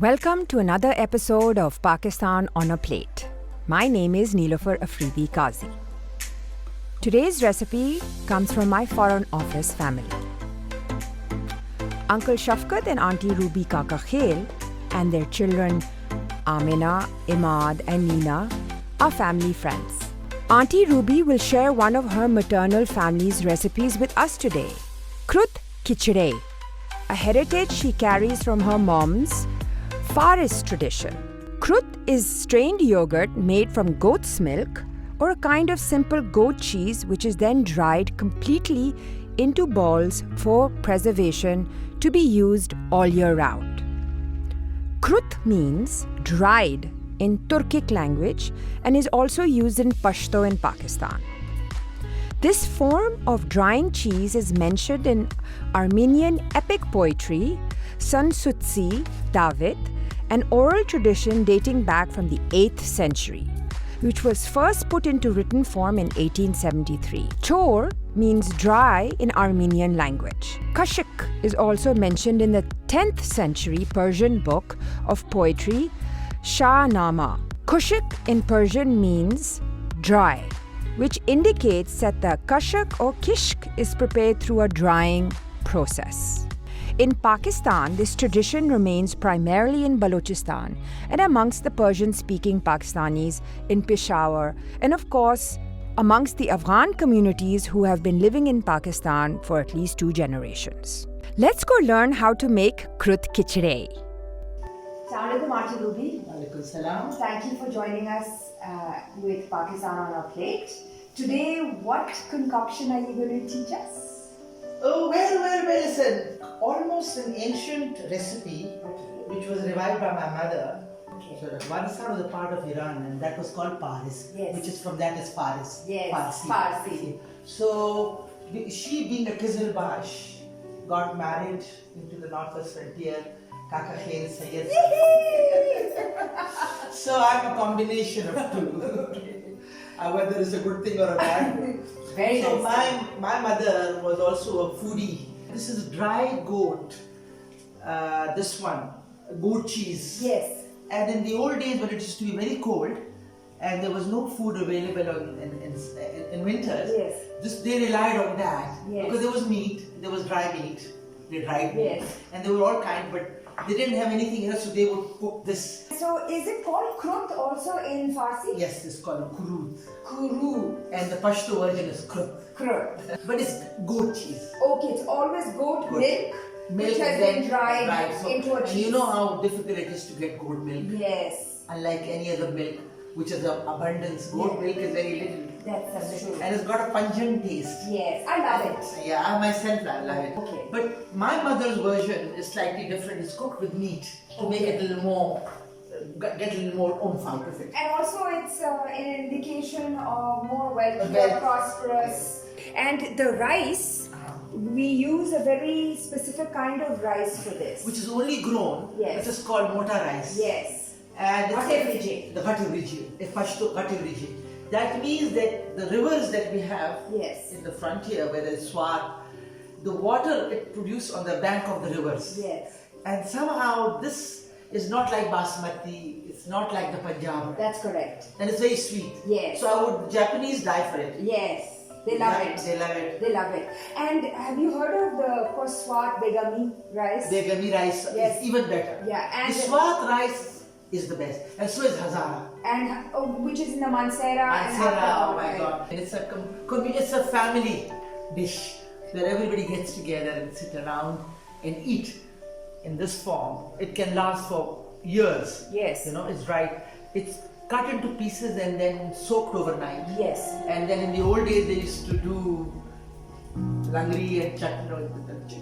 Welcome to another episode of Pakistan on a Plate. My name is Nilofer Afridi Qazi. Today's recipe comes from my Foreign Office family. Uncle Shafkat and Auntie Ruby Kaka Khail and their children Amina, Imad and Nina are family friends. Auntie Ruby will share one of her maternal family's recipes with us today. Krut Kitchri, a heritage she carries from her mom's Faris tradition. Krut is strained yogurt made from goat's milk or a kind of simple goat cheese which is then dried completely into balls for preservation to be used all year round. Krut means dried in Turkic language and is also used in Pashto in Pakistan. This form of drying cheese is mentioned in Armenian epic poetry, Sansutsi, David, an oral tradition dating back from the 8th century, which was first put into written form in 1873. Chor means dry in Armenian language. Kashik is also mentioned in the 10th century Persian book of poetry, Shahnama. Kushik in Persian means dry, which indicates that the kashak or kishk is prepared through a drying process. In Pakistan, this tradition remains primarily in Baluchistan and amongst the Persian-speaking Pakistanis in Peshawar, and of course, amongst the Afghan communities who have been living in Pakistan for at least 2 generations. Let's go learn how to make Krut Kitchri. Assalamualaikum, Auntie Ruby. Walaikum salam. Thank you for joining us with Pakistan on our plate. Today, what concoction are you going to teach us? Oh, well, it's almost an ancient recipe which was revived by my mother. Okay. So Afghanistan was a part of Iran and that was called Paris, Yes. which is from that is Faris. Yes, Farsi. Farsi. So she being a Qizilbash got married into the northwest frontier. Kaka Khail Sayyid. So I'm a combination of two. Whether it's a good thing or a bad thing. Very So nice. my mother was also a foodie. This is dry goat. This one, goat cheese. Yes. And in the old days when it used to be very cold and there was no food available in winters, Yes. they relied on that. Yes. Because there was meat, there was dry meat, they dried meat, Yes. and they were all kind, but they didn't have anything else, so they would cook this. So, is it called Krut also in Farsi? Yes, it's called Krut. Kuru. And the Pashto version is Krut. Krut. But it's goat cheese. Okay, it's always goat milk, which has been dried So- into a and cheese. you know how difficult it is to get goat milk. Yes. Unlike any other milk, which is of abundance, goat milk is very little. That's true. And it's got a pungent taste. Yes, I love it. Yeah, I myself love it. Okay. But my mother's version is slightly different. It's cooked with meat to make it a little more, get a little more oomph out of it. And also it's an indication of more wealthy, Wealth. prosperous. And the rice, we use a very specific kind of rice for this. Which is only grown, Yes. which is called mota rice. Yes. And it's Ghatevriji. the Ghatevriji, a Pashto Ghatevriji. That means that the rivers that we have Yes. in the frontier, whether it's Swat, the water it produces on the bank of the rivers. Yes. And somehow this is not like basmati, it's not like the Punjab, That's correct. and it's very sweet. Yes. So Japanese die for it. Yes. They love it. They love it. They love it. And have you heard of the of course, Swat Begami rice? Begami rice Yes. is even better. Yeah, and the Swat rice is the best, and so is Hazara. And which is in the Mansera and Oh my Hakka. God! And it's a family dish where everybody gets together and sit around and eat in this form. It can last for years. Yes. You know, it's dried. It's cut into pieces and then soaked overnight. Yes. And then in the old days they used to do langri and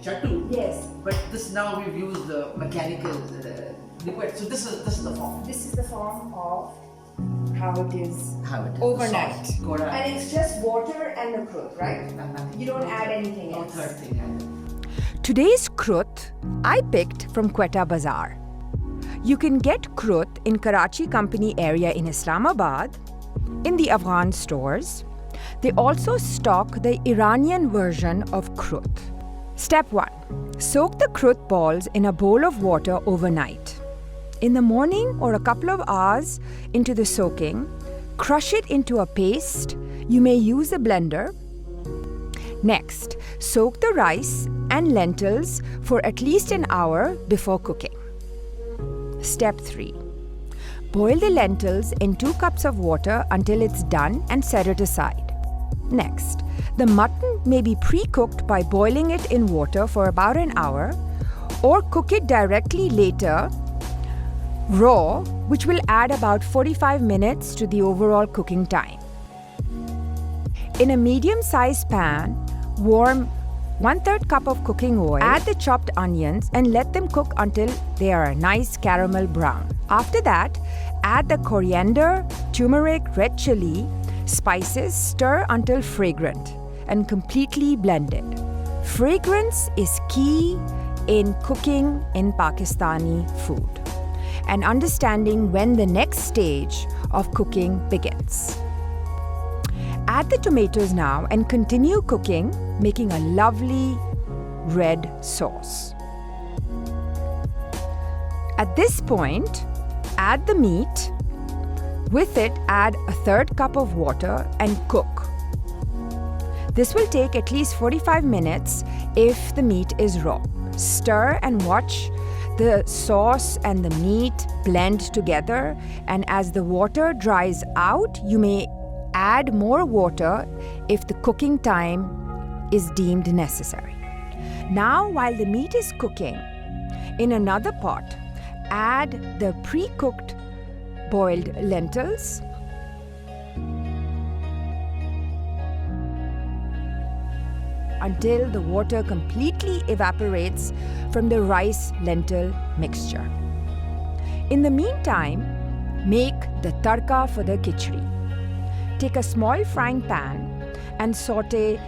chattu. Yes. But this now we've used the mechanical liquid. So this is the form. This is the form of how it is How it is. overnight. Soft. Koda. And it's just water and the krut, right? Nothing. You don't add anything No else. third thing added. Today's Krut I picked from Quetta Bazaar. You can get Krut in Karachi Company area in Islamabad, in the Afghan stores. They also stock the Iranian version of Krut. Step 1. Soak the Krut balls in a bowl of water overnight. In the morning or a couple of hours into the soaking, crush it into a paste. You may use a blender. Next, soak the rice and lentils for at least an hour before cooking. Step 3. Boil the lentils in 2 cups of water until it's done and set it aside. Next, the mutton may be pre-cooked by boiling it in water for about an hour or cook it directly later raw, which will add about 45 minutes to the overall cooking time. In a medium-sized pan, warm 1/3 cup of cooking oil, add the chopped onions and let them cook until they are a nice caramel brown. After that, add the coriander, turmeric, red chili, spices, stir until fragrant and completely blended. Fragrance is key in cooking in Pakistani food and understanding when the next stage of cooking begins. Add the tomatoes now and continue cooking, making a lovely red sauce. At this point, add the meat. With it, add a 1/3 cup of water and cook. This will take at least 45 minutes if the meat is raw. Stir and watch the sauce and the meat blend together, and as the water dries out, you may add more water if the cooking time is deemed necessary. Now, while the meat is cooking, in another pot, add the pre-cooked boiled lentils, until the water completely evaporates from the rice-lentil mixture. In the meantime, make the tadka for the kitchri. Take a small frying pan and saute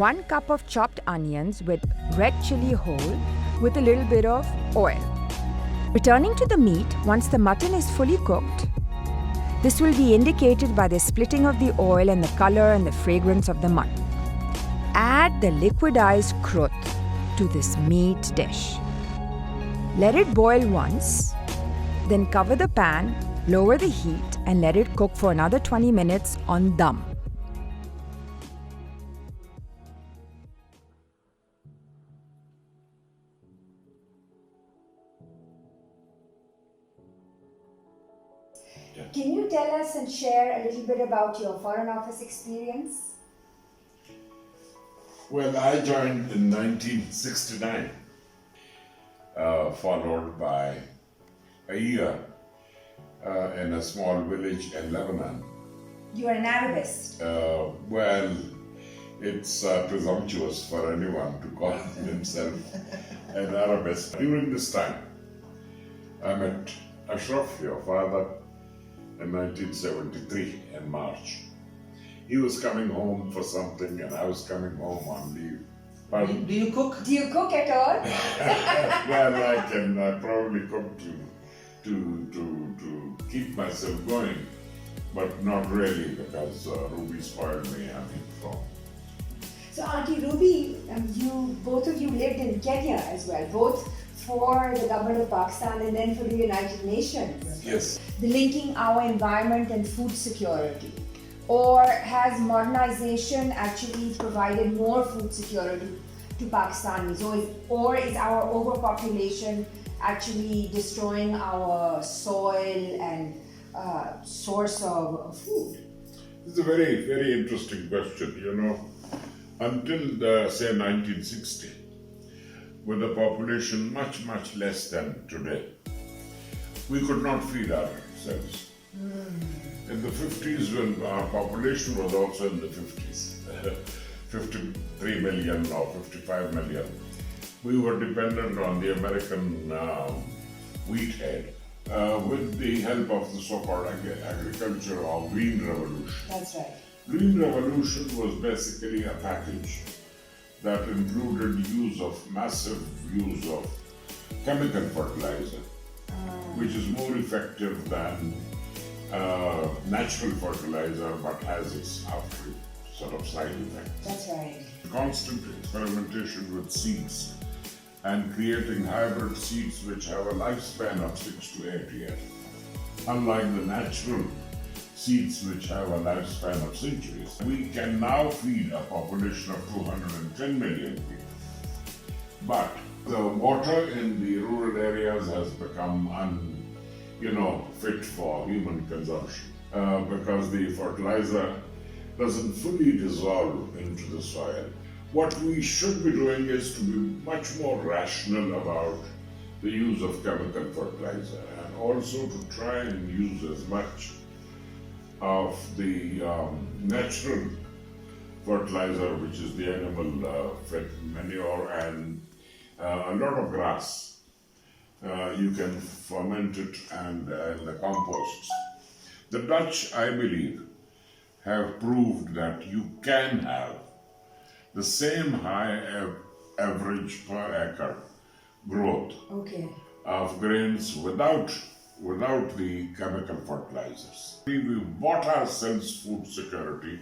1 cup of chopped onions with red chili whole with a little bit of oil. Returning to the meat once the mutton is fully cooked, this will be indicated by the splitting of the oil and the color and the fragrance of the mutton. Add the liquidized krut to this meat dish. Let it boil once, then cover the pan, lower the heat, and let it cook for another 20 minutes on dum. Can you tell us and share a little bit about your Foreign Office experience? Well, I joined in 1969, followed by a year in a small village in Lebanon. You are an Arabist. Well, it's presumptuous for anyone to call himself an Arabist. During this time, I met Ashraf, your father, in 1973 in March. He was coming home for something and I was coming home on leave. Pardon? Do you cook? Do you cook at all? Well, I can probably cook to keep myself going, but not really because Ruby spoiled me, from. So Auntie Ruby, both of you lived in Kenya as well, both for the government of Pakistan and then for the United Nations. Yes. The linking our environment and food security. Or has modernization actually provided more food security to Pakistanis? Or is our overpopulation actually destroying our soil and source of food? It's a very, very interesting question. Until say 1960, with a population much, much less than today, we could not feed ourselves. In the 50s, when our population was also in the 50s, 53 million or 55 million, we were dependent on the American wheat head with the help of the so-called agriculture or Green Revolution. That's right. Green Revolution was basically a package that included massive use of chemical fertilizer, which is more effective than natural fertilizer but has its sort of side effects. That's right. Constant experimentation with seeds and creating hybrid seeds which have a lifespan of 6 to 8 years, unlike the natural seeds which have a lifespan of centuries. We can now feed a population of 210 million people. But the water in the rural areas has become fit for human consumption because the fertilizer doesn't fully dissolve into the soil. What we should be doing is to be much more rational about the use of chemical fertilizer, and also to try and use as much of the natural fertilizer, which is the animal fed manure, and a lot of grass. You can ferment it and the composts. The Dutch, I believe, have proved that you can have the same high average per acre growth of grains without the chemical fertilizers. We've bought ourselves food security,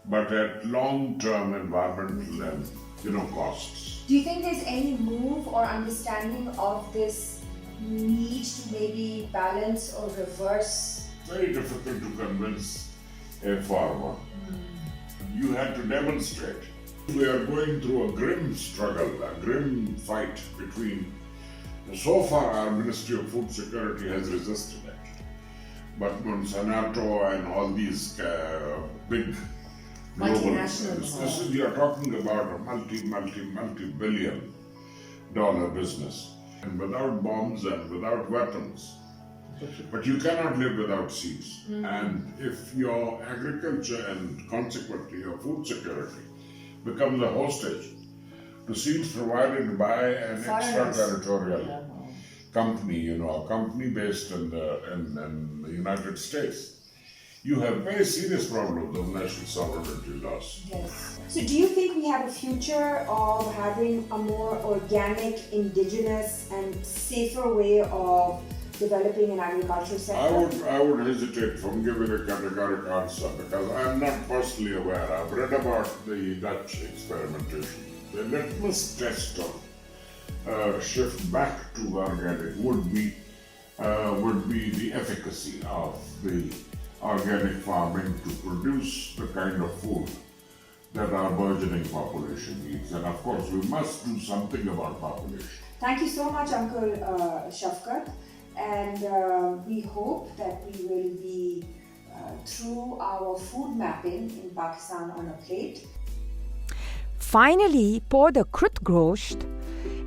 but at long-term environmental and costs. Do you think there's any move or understanding of this need to maybe balance or reverse? Very difficult to convince a farmer. You had to demonstrate. We are going through a grim struggle, a grim fight between. So far, our Ministry of Food Security has resisted it. But Monsanto and all these big global businesses, you are talking about a multi-billion dollar business. And without bombs and without weapons. But you cannot live without seeds. And if your agriculture and consequently your food security becomes a hostage to seeds provided by an extraterritorial company, a company based in the United States, you have very serious problems of national sovereignty loss. Yes. So do you think we have a future of having a more organic, indigenous and safer way of developing an agricultural sector? I would hesitate from giving a categorical answer because I am not personally aware. I've read about the Dutch experimentation. The litmus test of shift back to organic would be the efficacy of the organic farming to produce the kind of food that our burgeoning population needs. And of course, we must do something about population. Thank you so much, Uncle Shafkat. And we hope that we will be through our food mapping in Pakistan on a plate. Finally, pour the Krut Gosht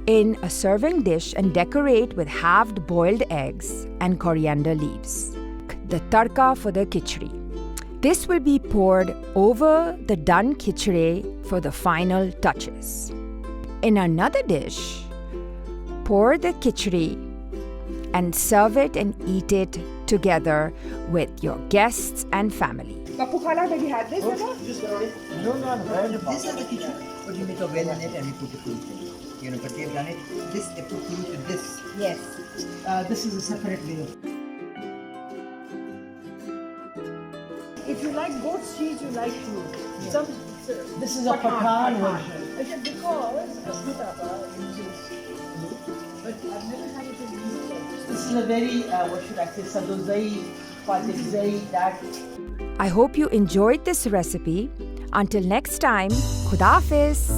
in a serving dish and decorate with halved boiled eggs and coriander leaves. The tarka for the Kitchri. This will be poured over the done Kitchri for the final touches. In another dish, pour the Kitchri and serve it and eat it together with your guests and family. Bapu Khala, have you had this ever? No. This is the kitchen, but you make a well in it and you put the fruit in it. But they've done it. This, they put fruit in this. Yes. This is a separate way. If you like goat cheese, you like to. Some. This is a Pathan version. I said because Asmitapa uses meat, but I've never had it in meat. This is a very, what should I say, sadozai, fatizai, that. I hope you enjoyed this recipe. Until next time, Khuda Hafiz.